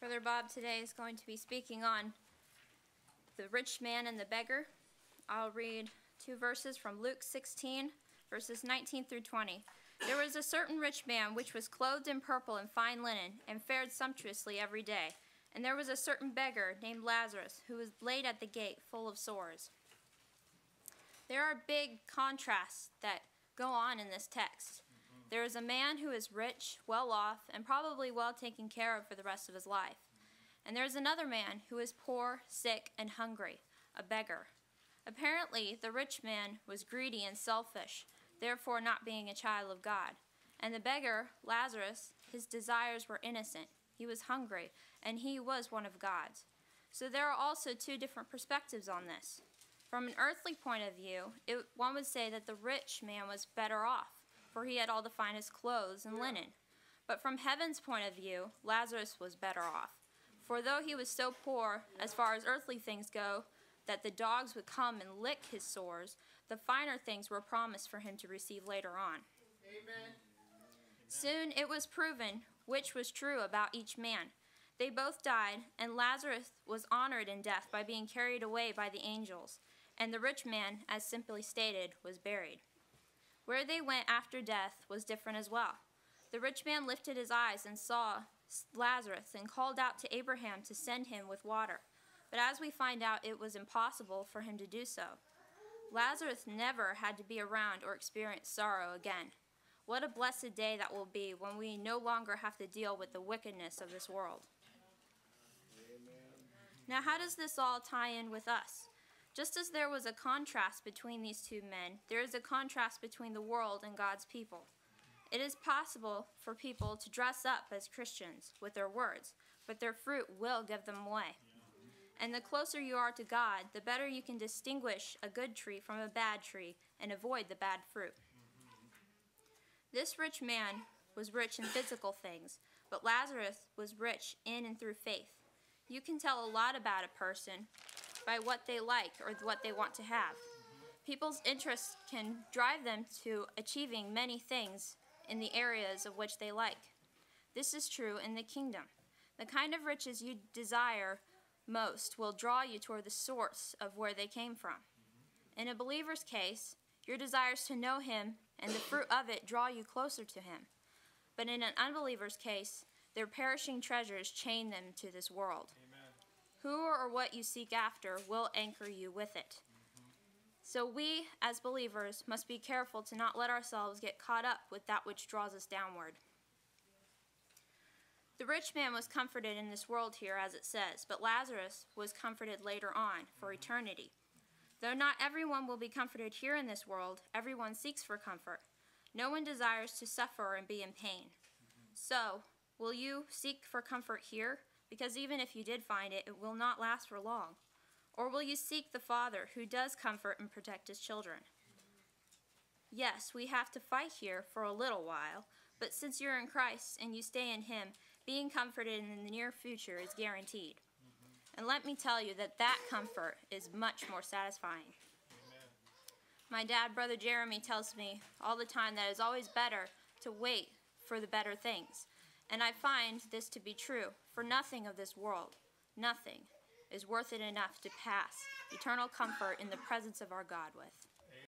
Brother Bob today is going to be speaking on the rich man and the beggar. I'll read 2 verses from Luke 16, verses 19 through 20. There was a certain rich man which was clothed in purple and fine linen, and fared sumptuously every day. And there was a certain beggar named Lazarus, who was laid at the gate, full of sores. There are big contrasts that go on in this text. There is a man who is rich, well off, and probably well taken care of for the rest of his life. And there is another man who is poor, sick, and hungry, a beggar. Apparently, the rich man was greedy and selfish, therefore not being a child of God. And the beggar, Lazarus, his desires were innocent. He was hungry, and he was one of God's. So there are also 2 different perspectives on this. From an earthly point of view, one would say that the rich man was better off, for he had all the finest clothes and linen. But from heaven's point of view, Lazarus was better off. For though he was so poor, as far as earthly things go, that the dogs would come and lick his sores, the finer things were promised for him to receive later on. Amen. Soon it was proven which was true about each man. They both died, and Lazarus was honored in death by being carried away by the angels, and the rich man, as simply stated, was buried. Where they went after death was different as well. The rich man lifted his eyes and saw Lazarus and called out to Abraham to send him with water. But as we find out, it was impossible for him to do so. Lazarus never had to be around or experience sorrow again. What a blessed day that will be when we no longer have to deal with the wickedness of this world. Now, how does this all tie in with us? Just as there was a contrast between these 2 men, there is a contrast between the world and God's people. It is possible for people to dress up as Christians with their words, but their fruit will give them away. And the closer you are to God, the better you can distinguish a good tree from a bad tree and avoid the bad fruit. This rich man was rich in physical things, but Lazarus was rich in and through faith. You can tell a lot about a person by what they like or what they want to have. People's interests can drive them to achieving many things in the areas of which they like. This is true in the kingdom. The kind of riches you desire most will draw you toward the source of where they came from. In a believer's case, your desires to know him and the fruit of it draw you closer to him. But in an unbeliever's case, their perishing treasures chain them to this world. Amen. Who or what you seek after will anchor you with it. So we, as believers, must be careful to not let ourselves get caught up with that which draws us downward. The rich man was comforted in this world here, as it says, but Lazarus was comforted later on, for eternity. Though not everyone will be comforted here in this world, everyone seeks for comfort. No one desires to suffer and be in pain. So, will you seek for comfort here? Because even if you did find it, it will not last for long. Or will you seek the Father who does comfort and protect his children? Yes, we have to fight here for a little while, but since you're in Christ and you stay in him, being comforted in the near future is guaranteed. And let me tell you that comfort is much more satisfying. Amen. My dad, Brother Jeremy, tells me all the time that it's always better to wait for the better things. And I find this to be true, for nothing of this world, nothing, is worth it enough to pass eternal comfort in the presence of our God with.